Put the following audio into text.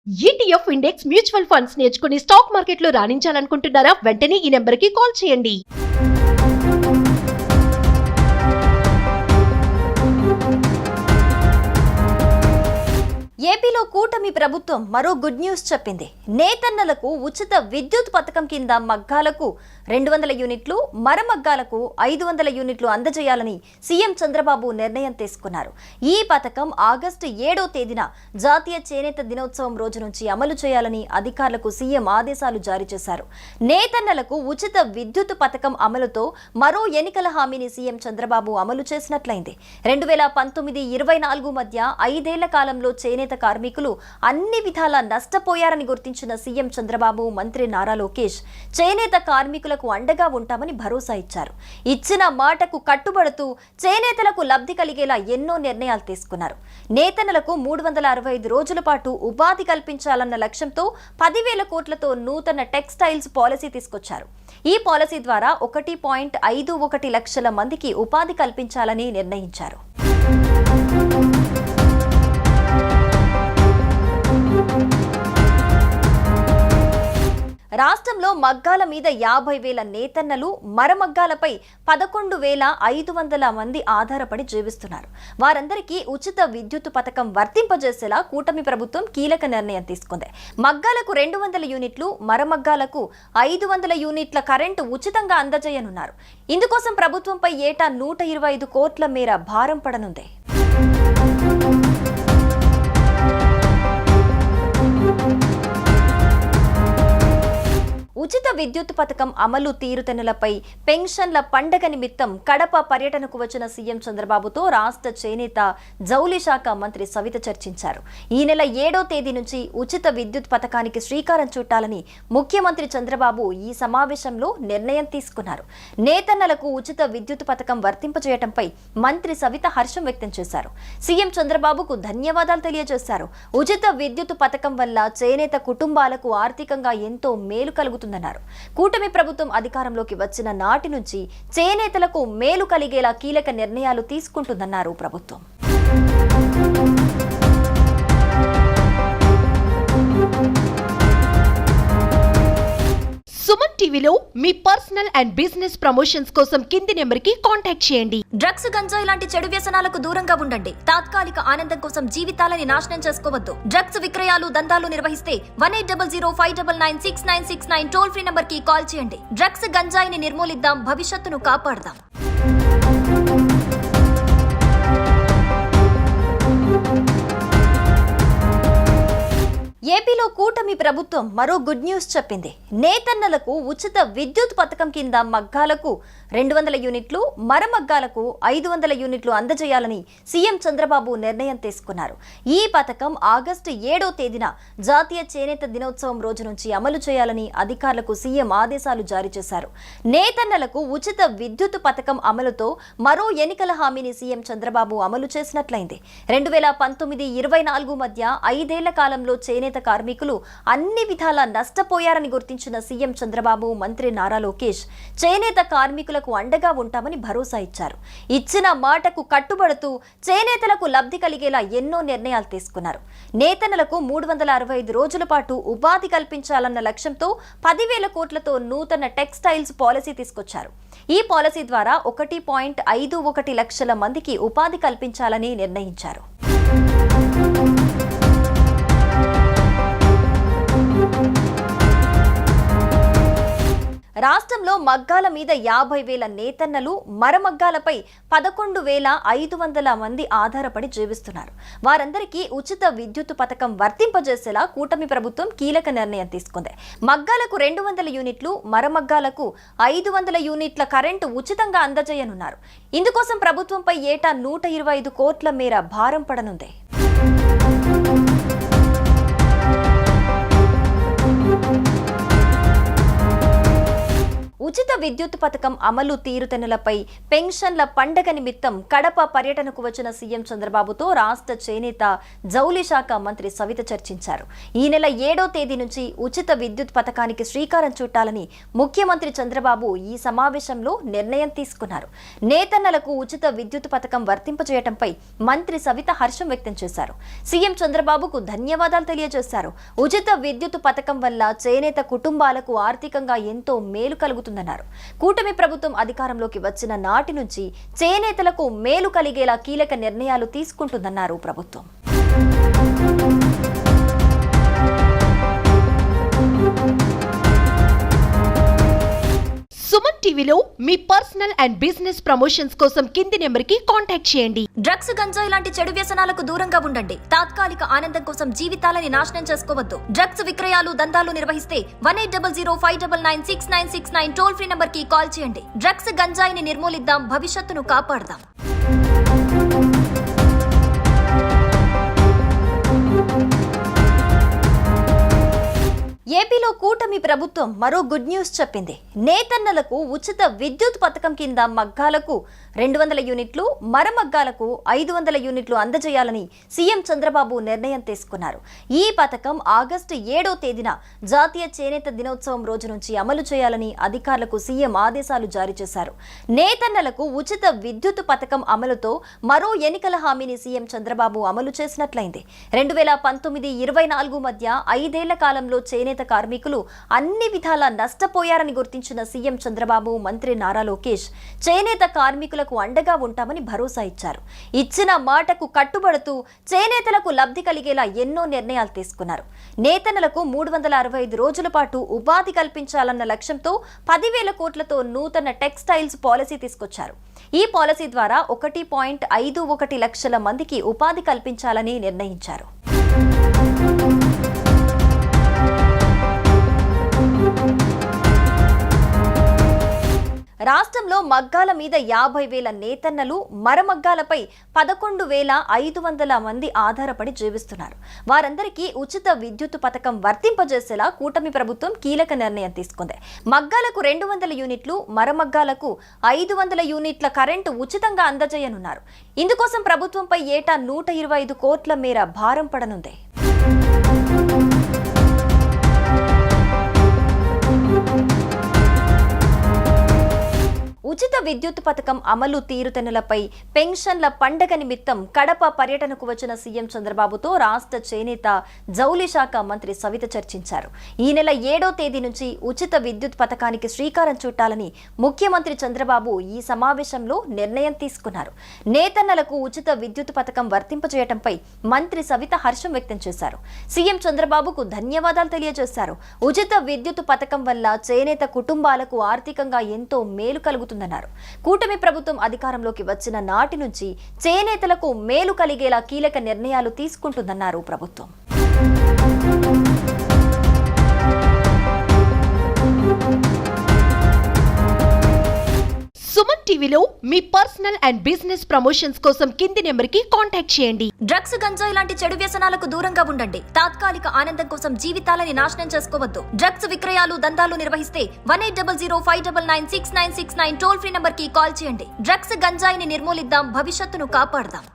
ETF index mutual funds నేర్చుకుని stock మార్కెట్లో రాణించాలనుకుంటున్నారా? వెంటనే ఈ నెంబర్కి కాల్ చేయండి. ఏపీలో కూటమి ప్రభుత్వం మరో గుడ్ న్యూస్ చెప్పింది. నేతన్నలకు ఉచిత విద్యుత్ పథకం కింద మగ్గాలకు 200 యూనిట్లు, మరమగ్గాలకు 500 యూనిట్లు అందజేయాలని సీఎం చంద్రబాబు నిర్ణయం తీసుకున్నారు. ఈ పథకం ఆగస్టు 7వ తేదీన జాతీయ చేనేత దినోత్సవం రోజు నుంచి అమలు చేయాలని అధికారులకు సీఎం ఆదేశాలు జారీ చేశారు. నేతన్నలకు ఉచిత విద్యుత్ పథకం అమలుతో మరో ఎన్నికల హామీని సీఎం చంద్రబాబు అమలు చేసినట్లయింది. 2019-24 మధ్య 5 ఏళ్ల కాలంలో చేనేత కార్మికులు అన్ని విధాలా నష్టపోయారని గుర్తించిన సీఎం చంద్రబాబు, మంత్రి నారా లోకేష్ చేనేత కార్మికులకు అండగా ఉంటామని భరోసా ఇచ్చారు. ఇచ్చిన మాటకు కట్టుబడుతూ చేనేతలకు లబ్ధి కలిగేలా ఎన్నో నిర్ణయాలు తీసుకున్నారు. నేతన్నలకు 365 రోజుల పాటు ఉపాధి కల్పించాలన్న లక్ష్యంతో 10,000 కోట్లతో నూతన టెక్స్టైల్స్ పాలసీ తీసుకొచ్చారు. ఈ పాలసీ ద్వారా 1.51 లక్షల మందికి ఉపాధి కల్పించాలని నిర్ణయించారు. రాష్ట్రంలో మగ్గాల మీద 50,000 నేతన్నలు, మరమగ్గాలపై 11,500 మంది ఆధారపడి జీవిస్తున్నారు. వారందరికీ ఉచిత విద్యుత్ పథకం వర్తింపజేసేలా కూటమి ప్రభుత్వం కీలక నిర్ణయం తీసుకుంది. మగ్గాలకు 200 యూనిట్లు, మరమగ్గాలకు 500 యూనిట్ల కరెంటు ఉచితంగా అందజేయనున్నారు. ఇందుకోసం ప్రభుత్వంపై ఏటా 125 కోట్ల మేర భారం పడనుంది. ఉచిత విద్యుత్ పథకం అమలు తీరుతెన్నులపై పెన్షన్ల పండగ నిమిత్తం కడప పర్యటనకు వచ్చిన సీఎం చంద్రబాబుతో రాష్ట్ర చేనేత జౌళి శాఖ మంత్రి సవిత చర్చించారు. ఈ నెల 7వ తేదీ నుంచి ఉచిత విద్యుత్ పథకానికి శ్రీకారం చుట్టాలని ముఖ్యమంత్రి చంద్రబాబు ఈ సమావేశంలో నిర్ణయం తీసుకున్నారు. నేతన్నలకు ఉచిత విద్యుత్ పథకం వర్తింపజేయడంపై మంత్రి సవిత హర్షం వ్యక్తం చేశారు. సీఎం చంద్రబాబుకు ధన్యవాదాలు తెలియజేశారు. ఉచిత విద్యుత్ పథకం వల్ల చేనేత కుటుంబాలకు ఆర్థికంగా ఎంతో మేలు కలుగుతుంది. కూటమి ప్రభుత్వం అధికారంలోకి వచ్చిన నాటి నుంచి చేనేతలకు మేలు కలిగేలా కీలక నిర్ణయాలు తీసుకుంటుందన్నారు ప్రభుత్వం. సుమన్ టీవీలో మీ పర్సనల్ అండ్ బిజినెస్ ప్రమోషన్స్ కోసం కింది నెంబర్కి కాంటాక్ట్ చేయండి. డ్రగ్స్, గంజాయి లాంటి చెడు వ్యసనాలకు దూరంగా ఉండండి. తాత్కాలిక ఆనందం కోసం జీవితాలని నాశనం చేసుకోవద్దు. డ్రగ్స్ విక్రయాలు, దందాలు నిర్వహిస్తే 180059996969 టోల్ ఫ్రీ నంబర్ కి కాల్ చేయండి. డ్రగ్స్, గంజాయిని నిర్మూలిద్దాం, భవిష్యత్తును కాపాడదాం. ఏపీలో కూటమి ప్రభుత్వం మరో గుడ్ న్యూస్ చెప్పింది. నేతన్నలకు ఉచిత విద్యుత్ పథకం కింద మగ్గాలకు 200 యూనిట్లు, మరమగ్గాలకు 500 యూనిట్లు అందజేయాలని సీఎం చంద్రబాబు నిర్ణయం తీసుకున్నారు. ఈ పథకం ఆగస్టు 7వ తేదీన జాతీయ చేనేత దినోత్సవం రోజు నుంచి అమలు చేయాలని అధికారులకు సీఎం ఆదేశాలు జారీ చేశారు. నేతన్నలకు ఉచిత విద్యుత్ పథకం అమలుతో మరో ఎన్నికల హామీని సీఎం చంద్రబాబు అమలు చేసినట్లయింది. 2019-24 మధ్య 5 ఏళ్ల కాలంలో చేనేత కార్మికులు అన్ని విధాలా నష్టపోయారని గుర్తించిన సీఎం చంద్రబాబు, మంత్రి నారా లోకేష్ చేనేత కార్మికులకు అండగా ఉంటామని భరోసా ఇచ్చారు. ఇచ్చిన మాటకు కట్టుబడుతూ చేనేతలకు లబ్ధి కలిగేలా ఎన్నో నిర్ణయాలు తీసుకున్నారు. నేతన్నలకు 365 రోజుల పాటు ఉపాధి కల్పించాలన్న లక్ష్యంతో 10,000 కోట్లతో నూతన టెక్స్టైల్స్ పాలసీ తీసుకొచ్చారు. ఈ పాలసీ ద్వారా 1.51 లక్షల మందికి ఉపాధి కల్పించాలని నిర్ణయించారు. రాష్ట్రంలో మగ్గాల మీద 50,000 నేతన్నలు, మరమగ్గాలపై 11,500 మంది ఆధారపడి జీవిస్తున్నారు. వారందరికీ ఉచిత విద్యుత్ పథకం వర్తింపజేసేలా కూటమి ప్రభుత్వం కీలక నిర్ణయం తీసుకుంది. మగ్గాలకు 200 యూనిట్లు, మరమగ్గాలకు 500 యూనిట్ల కరెంటు ఉచితంగా అందజేయనున్నారు. ఇందుకోసం ప్రభుత్వంపై ఏటా 125 కోట్ల మేర భారం పడనుంది. ఉచిత విద్యుత్ పథకం అమలు తీరుతెన్నులపై పెన్షన్ల పండగ నిమిత్తం కడప పర్యటనకు వచ్చిన సీఎం చంద్రబాబుతో రాష్ట్ర చేనేత జౌళి శాఖ మంత్రి సవిత చర్చించారు. ఈ నెల 7వ తేదీ నుంచి ఉచిత విద్యుత్ పథకానికి శ్రీకారం చుట్టాలని ముఖ్యమంత్రి చంద్రబాబు ఈ సమావేశంలో నిర్ణయం తీసుకున్నారు. నేతన్నలకు ఉచిత విద్యుత్ పథకం వర్తింపజేయడంపై మంత్రి సవిత హర్షం వ్యక్తం చేశారు. సీఎం చంద్రబాబుకు ధన్యవాదాలు తెలియజేశారు. ఉచిత విద్యుత్ పథకం వల్ల చేనేత కుటుంబాలకు ఆర్థికంగా ఎంతో మేలు కలుగుతుందన్నారు. కూటమి ప్రభుత్వం అధికారంలోకి వచ్చిన నాటి నుంచి చేనేతలకు మేలు కలిగేలా కీలక నిర్ణయాలు తీసుకుంటుందన్నారు ప్రభుత్వం. సుమన్ టీవీలో మీ పర్సనల్ అండ్ బిజినెస్ ప్రమోషన్స్ కోసం కింది నెంబర్కి కాంటాక్ట్ చేయండి. డ్రగ్స్, గంజాయి లాంటి చెడు వ్యసనాలకు దూరంగా ఉండండి. తాత్కాలిక ఆనందం కోసం జీవితాలని నాశనం చేసుకోవద్దు. డ్రగ్స్ విక్రయాలు, దందాలు నిర్వహిస్తే 180059996969 టోల్ ఫ్రీ నంబర్ కి కాల్ చేయండి. డ్రగ్స్, గంజాయిని నిర్మూలిద్దాం, భవిష్యత్తును కాపాడదాం. ఏపీలో కూటమి ప్రభుత్వం మరో గుడ్ న్యూస్ చెప్పింది. నేతన్నలకు ఉచిత విద్యుత్ పథకం కింద మగ్గాలకు 200 యూనిట్లు, మరమగ్గాలకు 500 యూనిట్లు అందజేయాలని సీఎం చంద్రబాబు నిర్ణయం తీసుకున్నారు. ఈ పథకం ఆగస్టు 7వ తేదీన జాతీయ చేనేత దినోత్సవం రోజు నుంచి అమలు చేయాలని అధికారులకు సీఎం ఆదేశాలు జారీ చేశారు. నేతన్నలకు ఉచిత విద్యుత్ పథకం అమలుతో మరో ఎన్నికల హామీని సీఎం చంద్రబాబు అమలు చేసినట్లయింది. 2019-24 మధ్య 5 ఏళ్ల కాలంలో చేనేత కార్మికులు అన్ని విధాలా నష్టపోయారని గుర్తించిన సీఎం చంద్రబాబు, మంత్రి నారా లోకేష్ చేనేత కార్మికులకు అండగా ఉంటామని భరోసా ఇచ్చారు. ఇచ్చిన మాటకు కట్టుబడుతూ చేనేతలకు లబ్ధి కలిగేలా ఎన్నో నిర్ణయాలు తీసుకున్నారు. నేతన్నలకు 365 రోజుల పాటు ఉపాధి కల్పించాలన్న లక్ష్యంతో 10,000 కోట్లతో నూతన టెక్స్టైల్స్ పాలసీ తీసుకొచ్చారు. ఈ పాలసీ ద్వారా 1.51 లక్షల మందికి ఉపాధి కల్పించాలని నిర్ణయించారు. రాష్ట్రంలో మగ్గాల మీద 50,000 నేతన్నలు, మరమగ్గాలపై 11,500 మంది ఆధారపడి జీవిస్తున్నారు. వారందరికీ ఉచిత విద్యుత్ పథకం వర్తింపజేసేలా కూటమి ప్రభుత్వం కీలక నిర్ణయం తీసుకుంది. మగ్గాలకు 200 యూనిట్లు, మరమగ్గాలకు 500 యూనిట్ల కరెంటు ఉచితంగా అందజేయనున్నారు. ఇందుకోసం ప్రభుత్వంపై ఏటా 125 కోట్ల మేర భారం పడనుంది. ఉచిత విద్యుత్ పథకం అమలు తీరుతెన్నులపై పెన్షన్ల పండగ నిమిత్తం కడప పర్యటనకు వచ్చిన సీఎం చంద్రబాబుతో రాష్ట్ర చేనేత జౌళి శాఖ మంత్రి సవిత చర్చించారు. ఈ నెల 7వ తేదీ నుంచి ఉచిత విద్యుత్ పథకానికి శ్రీకారం చుట్టాలని ముఖ్యమంత్రి చంద్రబాబు ఈ సమావేశంలో నిర్ణయం తీసుకున్నారు. నేతన్నలకు ఉచిత విద్యుత్ పథకం వర్తింపజేయడంపై మంత్రి సవిత హర్షం వ్యక్తం చేశారు. సీఎం చంద్రబాబుకు ధన్యవాదాలు తెలియజేశారు. ఉచిత విద్యుత్ పథకం వల్ల చేనేత కుటుంబాలకు ఆర్థికంగా ఎంతో మేలు కలుగుతుంది. కూటమి ప్రభుత్వం అధికారంలోకి వచ్చిన నాటి నుంచి చేనేతలకు మేలు కలిగేలా కీలక నిర్ణయాలు తీసుకుంటుందన్నారు ప్రభుత్వం. సుమన్ టీవీలో మీ పర్సనల్ అండ్ బిజినెస్ ప్రమోషన్స్ కోసం కింది నెంబర్కి కాంటాక్ట్ చేయండి. డ్రగ్స్, గంజాయి లాంటి చెడు వ్యసనాలకు దూరంగా ఉండండి. తాత్కాలిక ఆనందం కోసం జీవితాలని నాశనం చేసుకోవద్దు. డ్రగ్స్ విక్రయాలు, దందాలు నిర్వహిస్తే 180059996969 టోల్ ఫ్రీ నంబర్ కి కాల్ చేయండి. డ్రగ్స్, గంజాయిని నిర్మూలిద్దాం, భవిష్యత్తును కాపాడదాం.